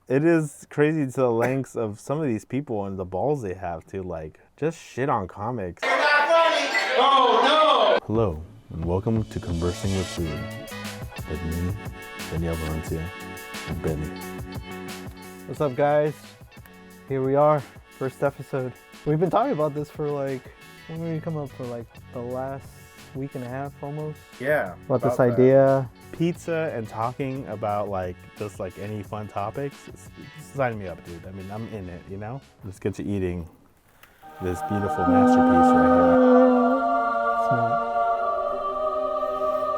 It is crazy to the lengths of some of these people and the balls they have to like just shit on comics. You're not funny. Oh no! Hello and welcome to Conversing with Food with me, Danielle Valencia, and Benny. What's up, guys? Here we are, first episode. We've been talking about this for like, when did we come up for like the last week and a half almost? Yeah. About this idea. Pizza and talking about like just like any fun topics. Sign me up, dude. I mean, I'm in it, you know? Let's get to eating this beautiful masterpiece right here. Smell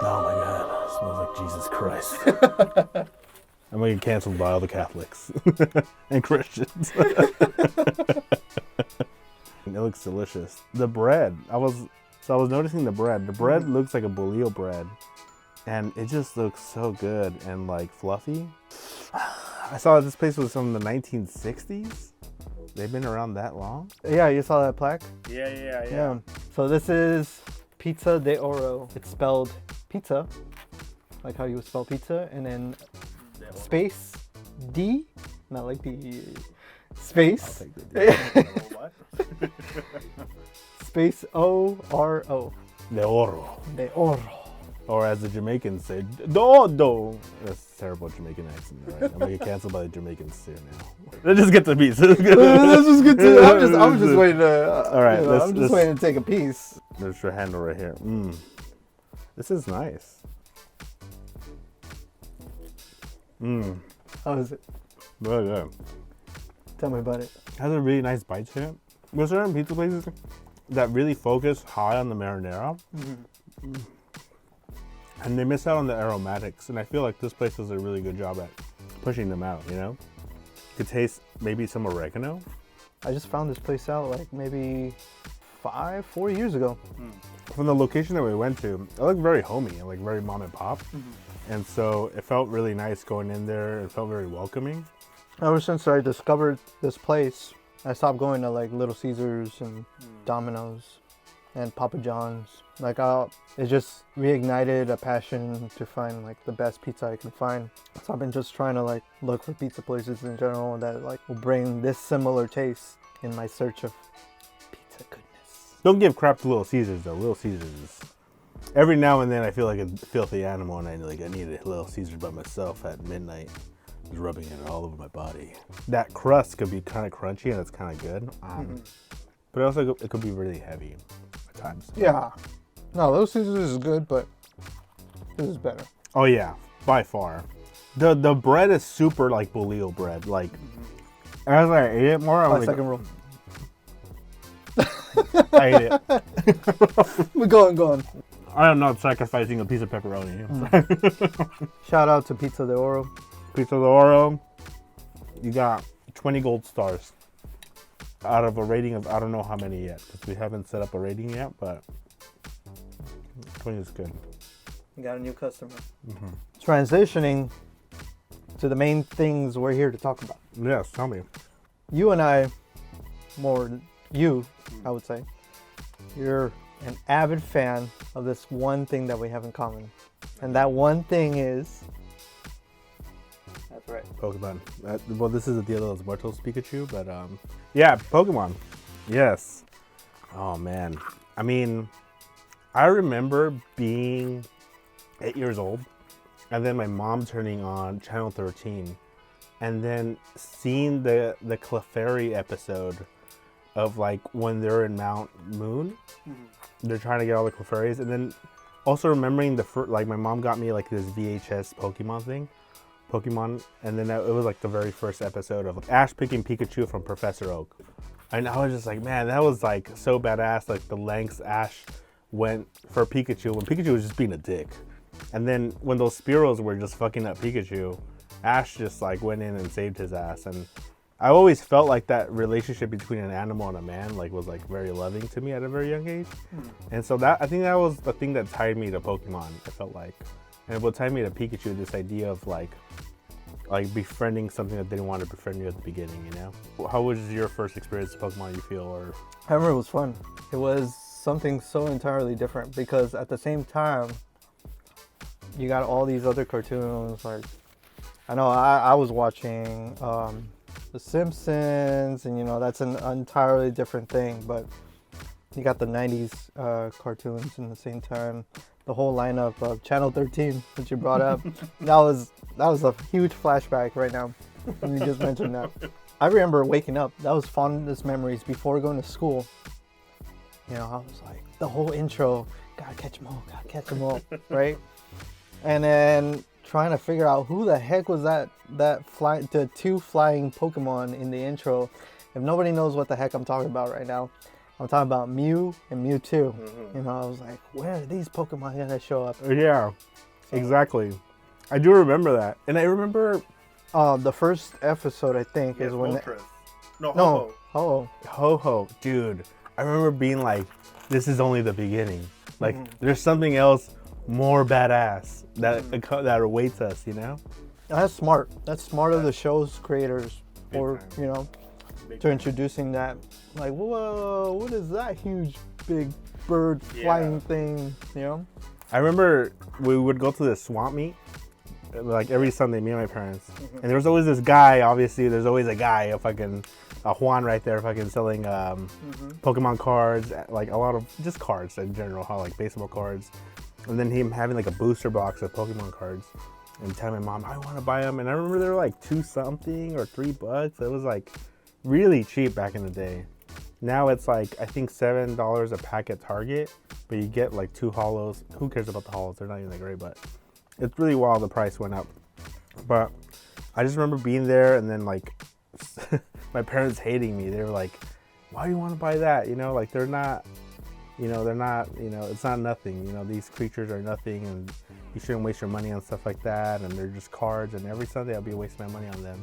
Oh my God, it smells like Jesus Christ. I'm gonna get canceled by all the Catholics and Christians. It looks delicious. The bread, I was noticing the bread. The bread looks like a bolillo bread, and it just looks so good and like fluffy. I saw this place was from the 1960s. They've been around that long? it. Yeah, you saw that plaque? Yeah. So this is Pizza de Oro. It's spelled pizza, like how you would spell pizza, and then space D, not like the space. I'll take the what? Space O-R-O. De oro. De Oro. Or as the Jamaicans say, do. That's a terrible Jamaican accent, right? I'm gonna get canceled by the Jamaicans here now. Let's just get to pizza. This is good too. I'm just waiting to. All right, I'm just waiting to take a piece. There's your handle right here. This is nice. How is it? Really good. Tell me about it. It has a really nice bite to it. There's certain pizza places that really focus high on the marinara. And they miss out on the aromatics. And I feel like this place does a really good job at pushing them out, you know? You could taste maybe some oregano. I just found this place out like maybe 4 years ago. From the location that we went to, it looked very homey and like very mom and pop. And so it felt really nice going in there. It felt very welcoming. Ever since I discovered this place, I stopped going to like Little Caesars and Domino's and Papa John's. Like it just reignited a passion to find like the best pizza I can find. So I've been just trying to like look for pizza places in general that like will bring this similar taste in my search of pizza goodness. Don't give crap to Little Caesars though. Little Caesars is... Every now and then I feel like a filthy animal and I need a Little Caesars by myself at midnight. Just rubbing it all over my body. That crust could be kind of crunchy and it's kind of good. But also it could be really heavy at times. Yeah. No, Little Caesars is good, but this is better. Oh yeah, by far. The bread is super like bolillo bread. Like as I ate it more, I was like, second roll. I ate it. Go on. I am not sacrificing a piece of pepperoni. Shout out to Pizza de Oro. Pizza de Oro, you got 20 gold stars out of a rating of I don't know how many yet because we haven't set up a rating yet, but 20 is good. You got a new customer. Transitioning to the main things we're here to talk about. Yes, tell me. You and I, more you, I would say, you're an avid fan of this one thing that we have in common. And that one thing is... That's right. Pokemon. Well, this is the Dia de los Muertos Pikachu, but yeah, Pokemon. Yes. Oh man. I mean, I remember being 8 years old, and then my mom turning on Channel 13, and then seeing the Clefairy episode of like when they're in Mount Moon. They're trying to get all the Clefairies, and then also remembering like my mom got me like this VHS Pokemon, and then it was like the very first episode of Ash picking Pikachu from Professor Oak. And I was just like, man, that was like so badass, like the lengths Ash went for Pikachu when Pikachu was just being a dick. And then when those Spearows were just fucking up Pikachu, Ash just like went in and saved his ass. And I always felt like that relationship between an animal and a man like was like very loving to me at a very young age. And so I think that was the thing that tied me to Pokemon, I felt like. And what tied me to Pikachu, this idea of like befriending something that didn't want to befriend you at the beginning, you know? How was your first experience with Pokemon, you feel? Or I remember it was fun. It was something so entirely different because at the same time, you got all these other cartoons like I know I was watching The Simpsons, and that's an entirely different thing. But you got the '90s cartoons in the same time. The whole lineup of Channel 13 that you brought up, that was a huge flashback right now when you just mentioned that. I remember waking up. That was fondest memories before going to school. I was like, the whole intro, gotta catch them all, right? And then trying to figure out who the heck was the two flying Pokemon in the intro. If nobody knows what the heck I'm talking about right now, I'm talking about Mew and Mewtwo. Mm-hmm. I was like, where are these Pokemon gonna show up? Yeah, exactly. I do remember that, and I remember the first episode, I think, is when Ho-Ho, dude. I remember being like, this is only the beginning. Like, there's something else more badass that awaits us, That's smart. That's smart of the show's creators for, to introducing that. Like, whoa, what is that huge, big bird flying thing, I remember we would go to the swamp meet, like every Sunday, me and my parents. And there was always this guy, obviously, there's always a guy, a Juan right there, selling Pokemon cards, like a lot of just cards in general, like baseball cards. And then him having like a booster box of Pokemon cards and telling my mom, I want to buy them. And I remember they were like $2 something or $3. It was like really cheap back in the day. Now it's like, I think $7 a pack at Target, but you get like 2 holos. Who cares about the holos? They're not even that great, but it's really wild the price went up. But I just remember being there and then like my parents hating me. They were like, why do you want to buy that? Like they're not, it's not nothing. These creatures are nothing and you shouldn't waste your money on stuff like that. And they're just cards, and every Sunday I'll be wasting my money on them.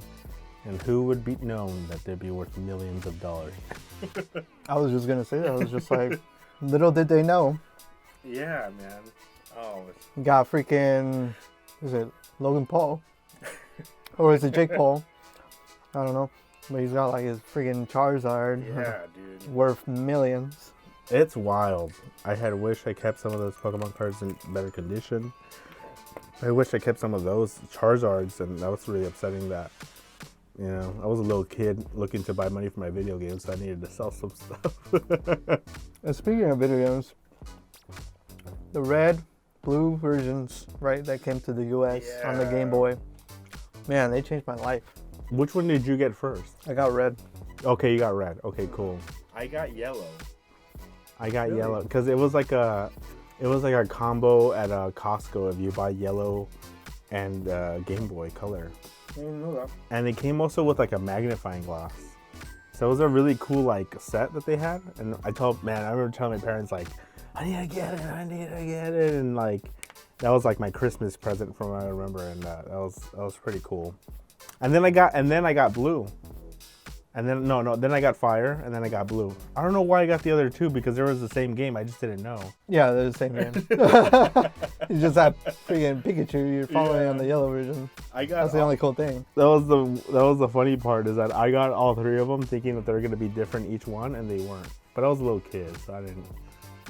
And who would be known that they'd be worth millions of dollars? I was just gonna say that. I was just like, little did they know. Yeah, man. Oh. You got freaking, is it Logan Paul? Or is it Jake Paul? I don't know. But he's got like his freaking Charizard. Yeah, dude. Worth millions. It's wild. I wish I kept some of those Pokemon cards in better condition. I wish I kept some of those Charizards, and that was really upsetting that. I was a little kid looking to buy money for my video games, so I needed to sell some stuff. And speaking of video games, the red, blue versions, right, that came to the US on the Game Boy, man, they changed my life. Which one did you get first? I got red. Okay, you got red. Okay, cool. I got yellow. Yellow because it was like a combo at Costco if you buy yellow and Game Boy Color. I didn't know that. And it came also with like a magnifying glass. So it was a really cool like set that they had. And I remember telling my parents like, I need to get it. And like, that was like my Christmas present from what I remember. And that was pretty cool. And then I got blue. And then, then I got fire, and then I got blue. I don't know why I got the other two, because there was the same game. I just didn't know. Yeah, they're the same game. You just have freaking Pikachu. You're following on the yellow version. That's the only cool thing. That was the funny part, is that I got all 3 of them thinking that they were going to be different each one, and they weren't. But I was a little kid, so I didn't.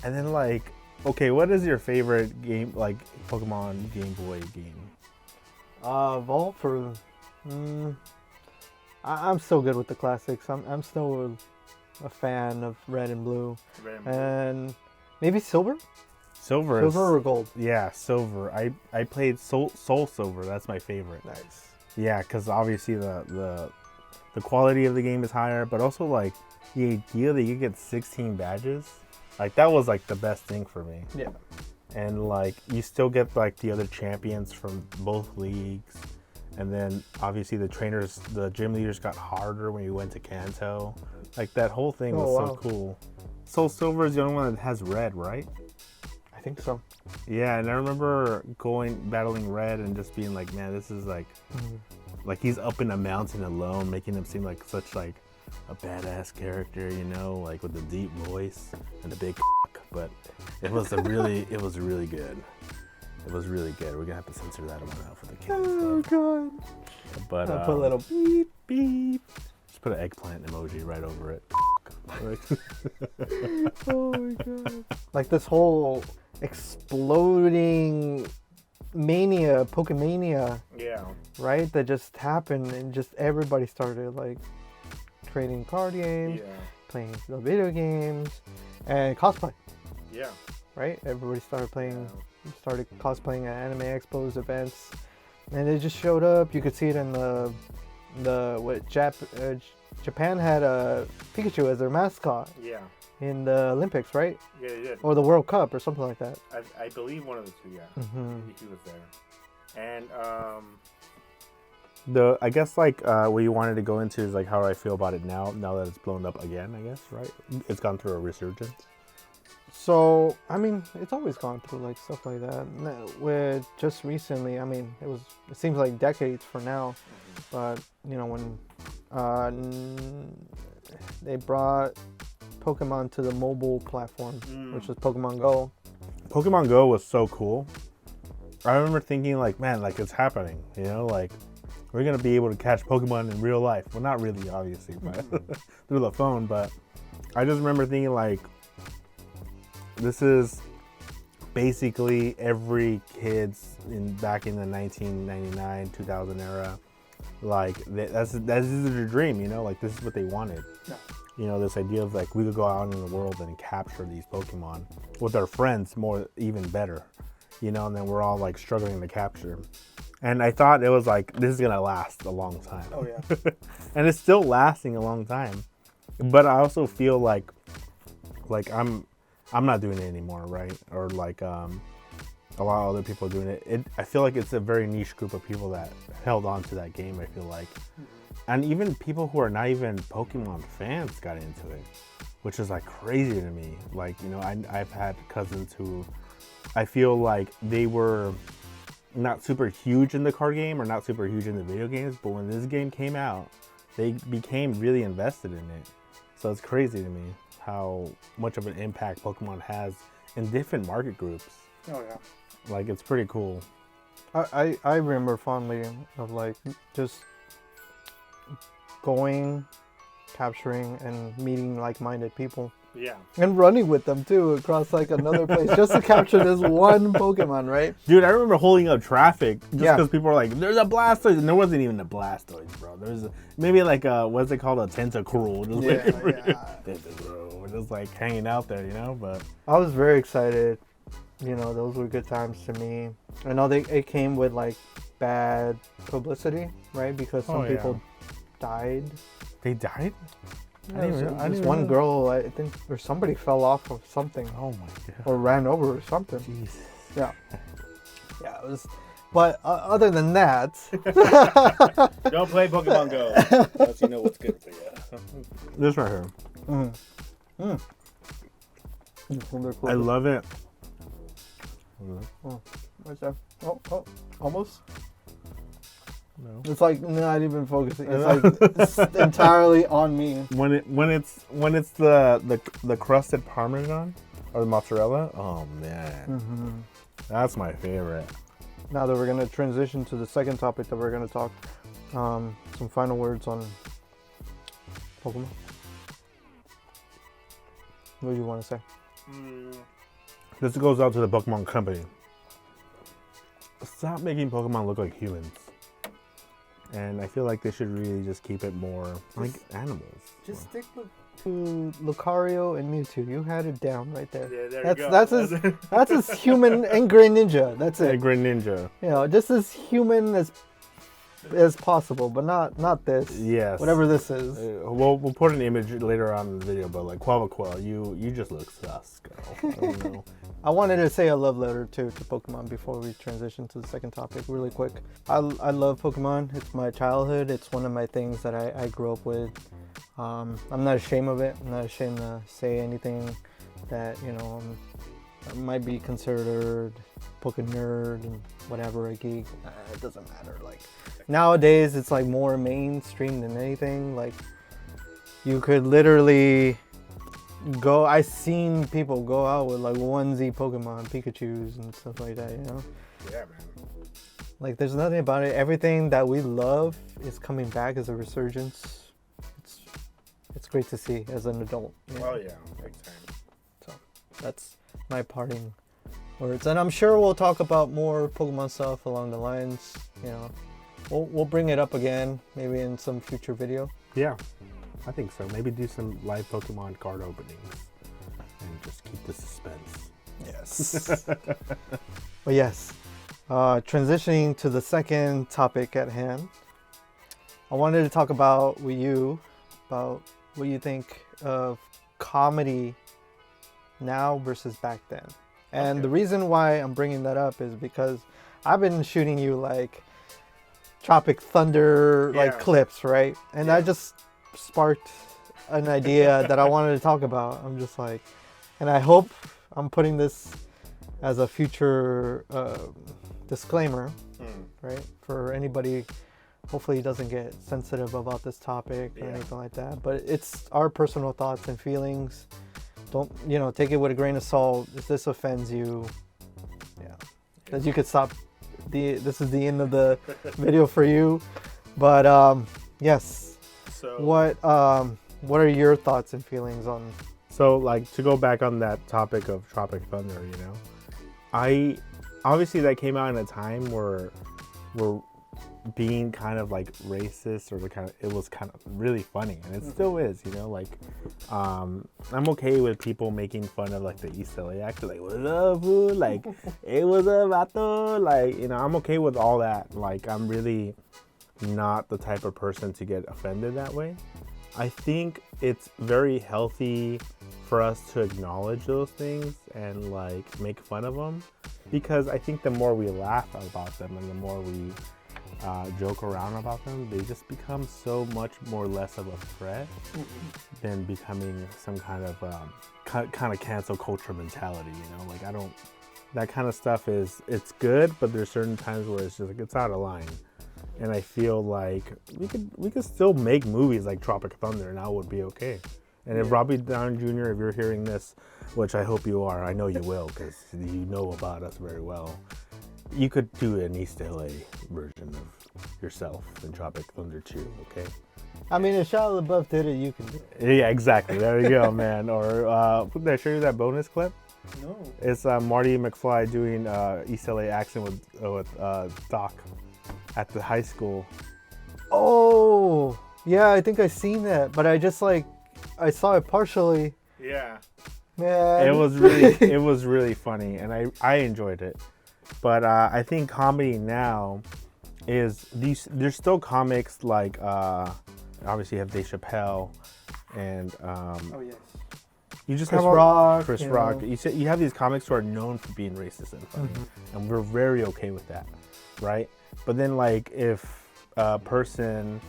And then like, okay, what is your favorite game, like Pokemon Game Boy game? Vault for... I'm still good with the classics. I'm still a fan of red and blue. And maybe silver? Silver or gold? Yeah, silver. I played Soul Silver. That's my favorite. Nice. Yeah, because obviously the quality of the game is higher, but also like the idea that you get 16 badges, like that was like the best thing for me. Yeah. And like you still get like the other champions from both leagues. And then obviously the gym leaders got harder when you went to Kanto. Like that whole thing was so cool. Soul Silver is the only one that has red, right? I think so. Yeah, and I remember battling red and just being like, man, this is like, like he's up in a mountain alone, making him seem like such like a badass character, like with the deep voice and the big but it was really good. It was really good. We're gonna have to censor that one out for the kids. Oh god. But I'll put a little beep beep. Just put an eggplant emoji right over it. Oh my god. Like this whole exploding mania, Pokemania, Yeah. right? That just happened, and just everybody started like trading card games, Yeah. playing the video games, and cosplay, Yeah. right? Everybody started cosplaying at anime expos, events, and it just showed up. You could see it in Japan had a Pikachu as their mascot Yeah. in the Olympics, right? Yeah, they did. Or the World Cup or something like that. I believe one of the two, yeah. He was there. And I guess like what you wanted to go into is like how I feel about it now that it's blown up again, I guess, right? It's gone through a resurgence. So, I mean, it's always gone through like stuff like that. With just recently, I mean, it seems like decades for now, but you know, when they brought Pokemon to the mobile platform, which was Pokemon Go. Pokemon Go was so cool. I remember thinking like, man, like it's happening, you know, like we're gonna be able to catch Pokemon in real life. Well, not really, obviously, but through the phone. But I just remember thinking like, this is basically every kid's back in the 1999, 2000 era. Like this is their dream, you know, like this is what they wanted. Yeah. You know, this idea of like we could go out in the world and capture these Pokemon with our friends, more even better, you know, and then we're all like struggling to capture. And I thought it was like, this is gonna last a long time. Oh yeah. And it's still lasting a long time. But I also feel like I'm not doing it anymore, right? Or like a lot of other people are doing it. I feel like it's a very niche group of people that held on to that game, I feel like. And even people who are not even Pokemon fans got into it, which is like crazy to me. Like, you know, I've had cousins who I feel like they were not super huge in the card game or not super huge in the video games, but when this game came out, they became really invested in it. So it's crazy to me how much of an impact Pokemon has in different market groups. Oh yeah. Like, it's pretty cool. I remember fondly of like just going, capturing, and meeting like-minded people. Yeah. And running with them too across like another place just to capture this one Pokemon, right? Dude, I remember holding up traffic just because Yeah. people were like, there's a Blastoise. And there wasn't even a Blastoise, bro. There's maybe like what's it called? A Tentacruel. Just Tentacruel. We're just like hanging out there, you know? But I was very excited. You know, those were good times to me. I know it came with like bad publicity, right? Because some people died. they died? Yeah, this one girl, I think, or somebody fell off of something. Oh my god. Or ran over or something. Jesus. Yeah. Yeah, it was. But other than that, Don't play Pokemon Go unless you know what's good for you. This right here. I love it. What's that? Oh, almost. No. It's like not even focusing. It's like it's entirely on me. When it's the crusted Parmesan or the mozzarella. Oh man, that's my favorite. Now that we're gonna transition to the second topic that we're gonna talk, some final words on Pokemon. What do you want to say? This goes out to the Pokemon company. Stop making Pokemon look like humans. And I feel like they should really just keep it more like animals. Just stick to Lucario and Mewtwo. You had it down right there. Yeah, there that's you go. That's as human and Greninja. That's it. Greninja. You know, just as human as possible, but not this. Yes. Whatever this is. We'll put an image later on in the video, but like Quavaquel, you just look sus, girl. I don't know. I wanted to say a love letter to Pokemon before we transition to the second topic really quick. I love Pokemon. It's my childhood. It's one of my things that I grew up with. I'm not ashamed of it. I'm not ashamed to say anything that, you know, might be considered Poke nerd and whatever, a geek. It doesn't matter. Like nowadays, it's like more mainstream than anything. Like you could literally go. I've seen people go out with like onesie Pokemon Pikachus and stuff like that. You know. Yeah, man. Like there's nothing about it. Everything that we love is coming back as a resurgence. It's great to see as an adult. Oh yeah, big time. So that's my parting words. And I'm sure we'll talk about more Pokemon stuff along the lines. You know, we'll bring it up again, maybe in some future video. Yeah, I think so. Maybe do some live Pokemon card openings and just keep the suspense. Yes. But yes, transitioning to the second topic at hand, I wanted to talk about with you about what you think of comedy now versus back then. And Okay. the reason why I'm bringing that up is because I've been shooting you like Tropic Thunder like Yeah. clips, right? And Yeah. I just sparked an idea that I wanted to talk about. I'm just like, and I hope I'm putting this as a future disclaimer, right? For anybody, hopefully doesn't get sensitive about this topic or Yeah. anything like that. But it's our personal thoughts and feelings. Don't, take it with a grain of salt. If this offends you, that you could stop. This is the end of the video for you. But yes, So what are your thoughts and feelings on? So, like, to go back on that topic of Tropic Thunder, I obviously that came out in a time where we're being kind of like racist, or it was kind of really funny, and it still is, I'm okay with people making fun of like the East LA accent, like what's up, fool? Like it was a vato, like I'm okay with all that. Like I'm really not the type of person to get offended that way. I think it's very healthy for us to acknowledge those things and like make fun of them, because I think the more we laugh about them and the more we joke around about them, they just become so much more less of a threat than becoming some kind of cancel culture mentality. Like I don't. That kind of stuff it's good, but there's certain times where it's just like it's out of line. And I feel like we could still make movies like Tropic Thunder, and that would be okay. And if Robbie Downey Jr., if you're hearing this, which I hope you are, I know you will, because you know about us very well, you could do an East LA version of yourself in Tropic Thunder 2, okay? I mean, if Shia LaBeouf did it, you can do it. Yeah, exactly. There you go, man. Or did I show you that bonus clip? No. It's Marty McFly doing East LA accent with Doc at the high school. Oh, yeah, I think I seen that, but I saw it partially. Yeah. Man. It was really funny, and I enjoyed it. But I think comedy now is there's still comics like obviously you have Dave Chappelle and Oh yes. you just Chris have Rock. Chris Rock. You have these comics who are known for being racist and funny, and we're very okay with that, right? But then like if a person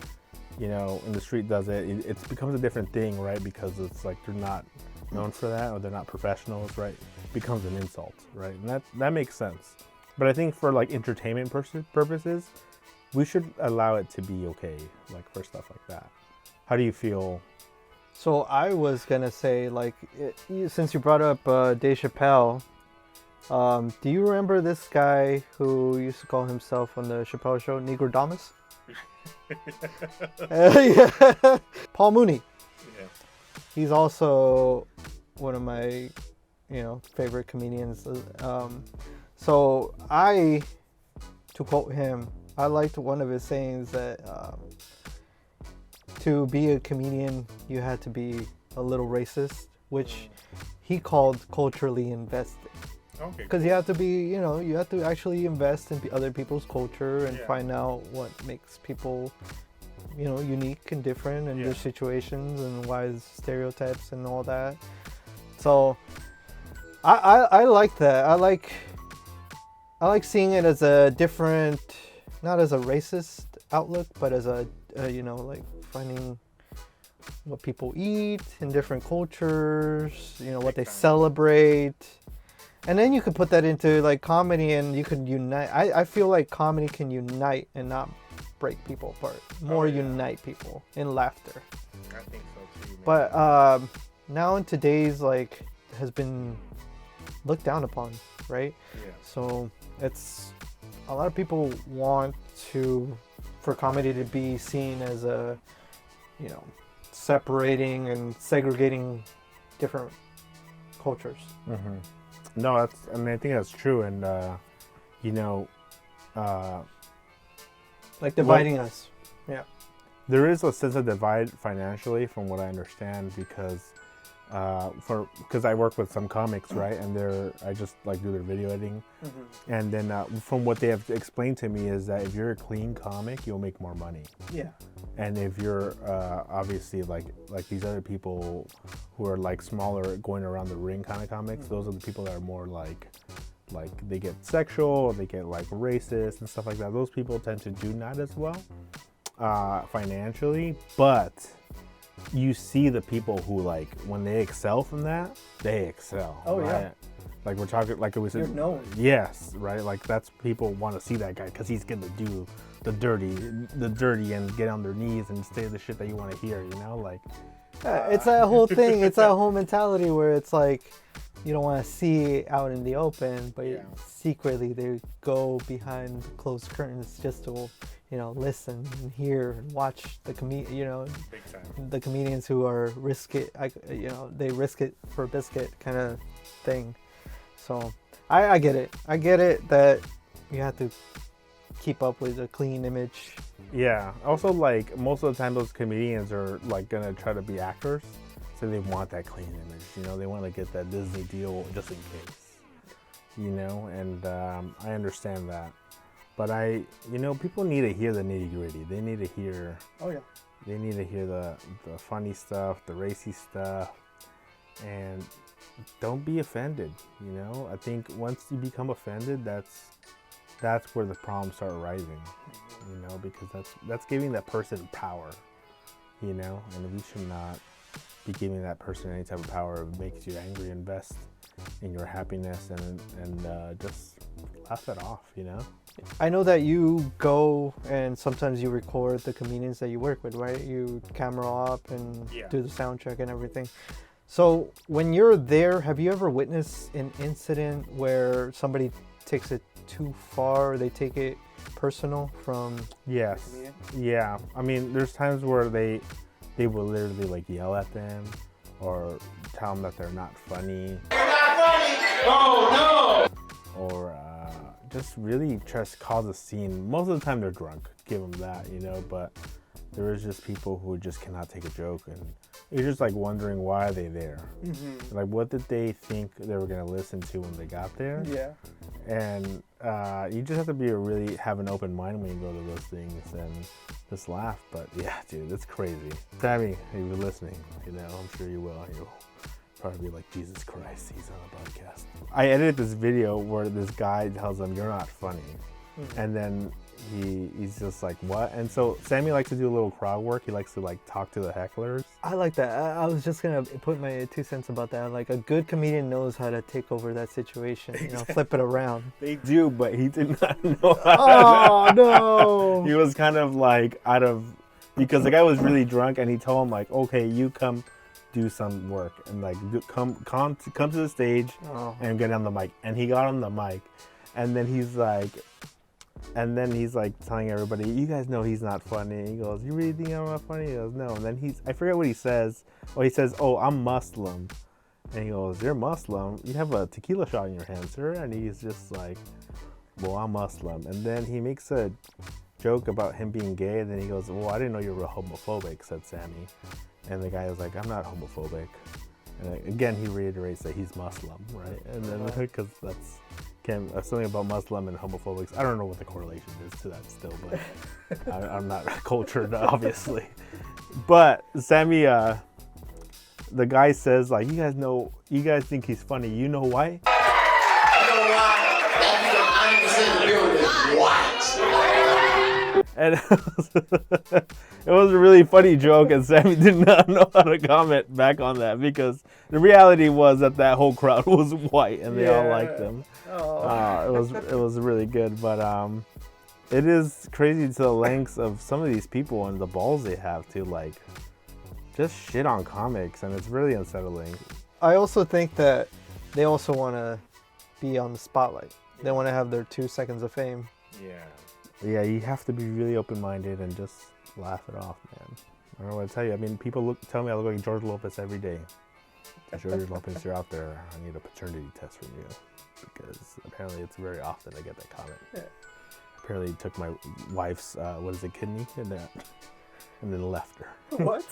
in the street does it, it becomes a different thing, right? Because it's like they're not known for that, or they're not professionals, right? It becomes an insult, right? And that makes sense. But I think for like entertainment purposes, we should allow it to be okay, like for stuff like that. How do you feel? So I was gonna say, like, since you brought up Dave Chappelle, do you remember this guy who used to call himself on the Chappelle Show Negrodamus? Yeah. Paul Mooney. Yeah. He's also one of my, favorite comedians. So to quote him, I liked one of his sayings that to be a comedian, you had to be a little racist, which he called culturally invested. Okay. Because you have to be, you have to actually invest in other people's culture and Yeah. find out what makes people, unique and different in their situations, and why is stereotypes and all that. So I like that. I like seeing it as a different, not as a racist outlook, but as a like finding what people eat in different cultures, what they celebrate. And then you could put that into like comedy, and you could unite. I feel like comedy can unite and not break people apart. More unite people in laughter. I think so too. Man. But now in today's has been looked down upon, right? Yeah. So it's a lot of people want for comedy to be seen as a, separating and segregating different cultures. Mm-hmm. No, I mean, I think that's true, and you know, uh, Like dividing us. Yeah. there is a sense of divide financially, from what I understand, because because I work with some comics, right, and I just like do their video editing, and then from what they have explained to me is that if you're a clean comic, you'll make more money. Yeah. And if you're obviously like these other people who are like smaller, going around the ring kind of comics, those are the people that are more like they get sexual, or they get like racist and stuff like that. Those people tend to do not as well financially, but you see the people who, like, when they excel from that, they excel. Oh, right? yeah. Like we're talking, like it was. You're known. Yes, right. Like that's, people want to see that guy because he's gonna do the dirty, and get on their knees and say the shit that you want to hear. You know, like. It's that whole thing. It's that whole mentality where it's like, you don't want to see it out in the open, but secretly they go behind closed curtains just to, listen and hear and watch the the comedians who are risk it, they risk it for a biscuit kind of thing. So I get it. I get it that you have to keep up with a clean image. Yeah. Also, like, most of the time those comedians are like gonna try to be actors, so they want that clean image. They want to get that Disney deal just in case. And I understand that, but people need to hear the nitty gritty. They need to hear. Oh yeah. They need to hear the funny stuff, the racy stuff, and don't be offended. I think once you become offended, that's where the problems start rising. Because that's giving that person power. And we should not be giving that person any type of power. It makes you angry. Invest in your happiness and just laugh it off. I know that you go and sometimes you record the comedians that you work with, right? You camera up and do the sound check and everything. So when you're there, have you ever witnessed an incident where somebody takes it too far? They take it personal from? Yes. Yeah. I mean, there's times where they will literally like yell at them or tell them that they're not funny. You're not funny! Oh no! Or just really just cause a scene. Most of the time they're drunk. Give them that, but there is just people who just cannot take a joke, and you're just like wondering, why are they there? Like, what did they think they were gonna listen to when they got there? Yeah. And you just have to have an open mind when you go to those things and just laugh. But yeah, dude, it's crazy. Sammy, if you're listening, I'm sure you will. You'll probably be like, Jesus Christ, he's on a podcast. I edited this video where this guy tells him, "You're not funny," and then he's just like, what? And so Sammy likes to do a little crowd work. He likes to like talk to the hecklers. I like that. I was just gonna put my 2 cents about that. Like, a good comedian knows how to take over that situation, flip it around. They do, but he did not know how. Oh no! He was kind of like because the guy was really drunk, and he told him like, okay, you come do some work and like come to the stage and get on the mic. And he got on the mic, and then he's like telling everybody, you guys know he's not funny. He goes, you really think I'm not funny? He goes, no. And then I forget what he says. Well, he says, oh, I'm Muslim. And he goes, you're Muslim? You have a tequila shot in your hand, sir? And he's just like, well, I'm Muslim. And then he makes a joke about him being gay. And then he goes, well, I didn't know you were homophobic, said Sammy. And the guy was like, I'm not homophobic. And again, he reiterates that he's Muslim, right? And then, because that's something about Muslim and homophobics. I don't know what the correlation is to that still, but I'm not cultured, obviously. But Sammy, the guy says, like, you guys think he's funny. You know why? You know why? That 90% of the white. And it was a really funny joke, and Sammy did not know how to comment back on that, because the reality was that whole crowd was white and they all liked him. It was really good, but it is crazy to the lengths of some of these people and the balls they have to like just shit on comics, and it's really unsettling. I also think that they also want to be on the spotlight. They want to have their 2 seconds of fame. Yeah, you have to be really open-minded and just laugh it off, man. I don't know what to tell you. I mean, people tell me I look like George Lopez every day. Jody Lopez, you're out there. I need a paternity test from you because apparently it's very often I get that comment. Yeah. Apparently he took my wife's kidney and then left her. What?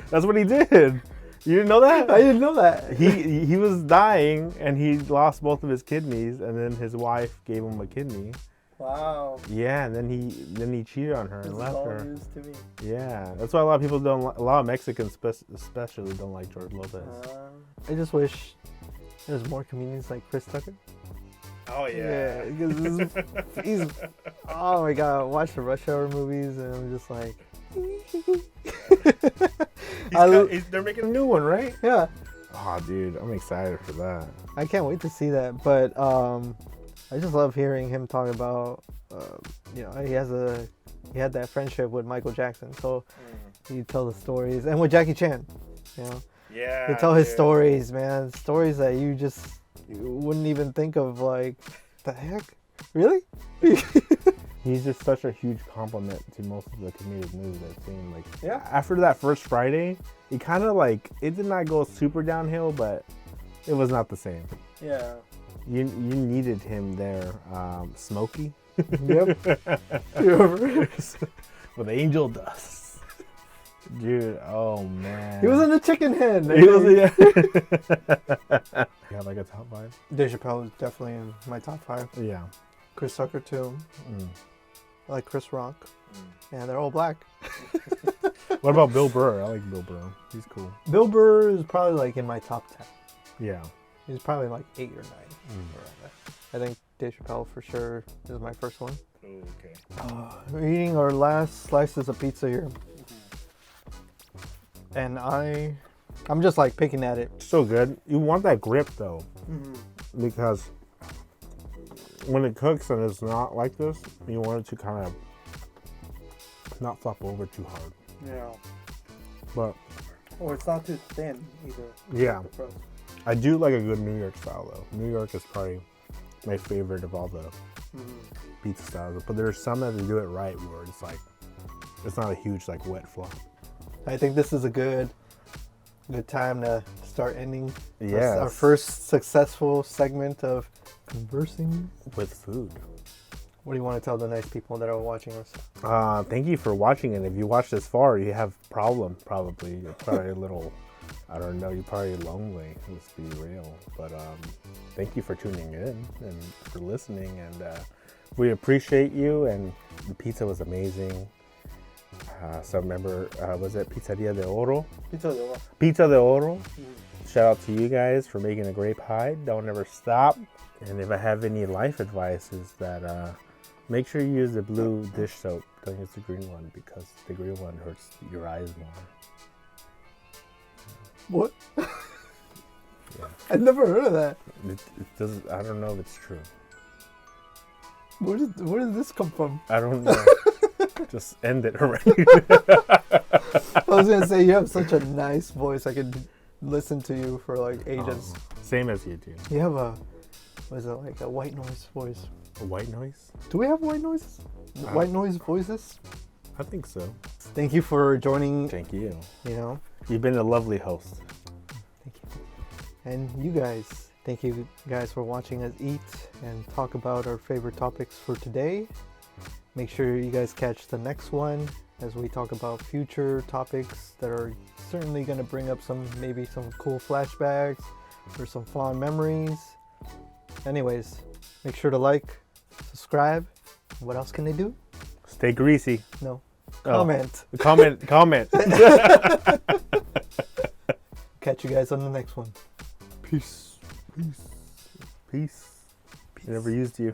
That's what he did. You didn't know that? I didn't know that. He was dying and he lost both of his kidneys, and then his wife gave him a kidney. Wow. Yeah, and then he cheated on her and left her. News to me. Yeah, that's why a lot of people don't. A lot of Mexicans, especially, don't like George Lopez. I just wish there's more comedians like Chris Tucker. Oh Yeah, because he's. Oh my God! I watch the Rush Hour movies and I'm just like. They're making a new one, right? Yeah. Oh, dude, I'm excited for that. I can't wait to see that, but I just love hearing him talk about, he had that friendship with Michael Jackson, so he tell the stories, and with Jackie Chan, Yeah. he tell his stories, man, stories that you wouldn't even think of, like, the heck, really? He's just such a huge compliment to most of the comedic movies I've seen. Like, Yeah. after that first Friday, it kind of like it did not go super downhill, but it was not the same. Yeah. You needed him there, Smokey. Yep. With angel dust. Dude, oh man. He was in the chicken hen. He was, yeah. You have like a top 5? Dave Chappelle is definitely in my top 5. Yeah. Chris Tucker too. Mm. I like Chris Rock. And they're all black. What about Bill Burr? I like Bill Burr. He's cool. Bill Burr is probably like in my top 10. Yeah. He's probably like 8 or 9. Around there. I think Dave Chappelle for sure is my first one. Okay. We're eating our last slices of pizza here. And I'm just like picking at it. So good. You want that grip though. Because when it cooks and it's not like this, you want it to kind of not flop over too hard. Yeah. But Or it's not too thin either. yeah, I do like a good New York style though. New York is probably my favorite of all the pizza styles. But there's some that they do it right where it's like it's not a huge like wet flop. I think this is a good time to start ending Yes. our first successful segment of conversing With food. What do you want to tell the nice people that are watching us? Thank you for watching, and if you watched this far, you have a problem probably. You're probably a little, I don't know, you're probably lonely, let's be real. But thank you for tuning in and for listening, and we appreciate you, and the pizza was amazing. So remember, was it Pizzeria de Oro? Pizza de Oro. Shout out to you guys for making a great pie. Don't ever stop. And if I have any life advice is that make sure you use the blue dish soap. Don't use the green one because the green one hurts your eyes more. What? Yeah. I've never heard of that. It doesn't. I don't know if it's true. Where did this come from? I don't know. Just end it already. I was gonna say you have such a nice voice. I could listen to you for like ages. Same as you do. You have a like a white noise voice? A white noise? Do we have white noises? White noise voices? I think so. Thank you for joining. Thank you. You've been a lovely host. Thank you. And you guys, thank you guys for watching us eat and talk about our favorite topics for today. Make sure you guys catch the next one as we talk about future topics that are certainly going to bring up maybe some cool flashbacks or some fond memories. Anyways, make sure to like, subscribe. What else can they do? Stay greasy. No. Oh. Comment. Comment. Catch you guys on the next one. Peace. I never used you.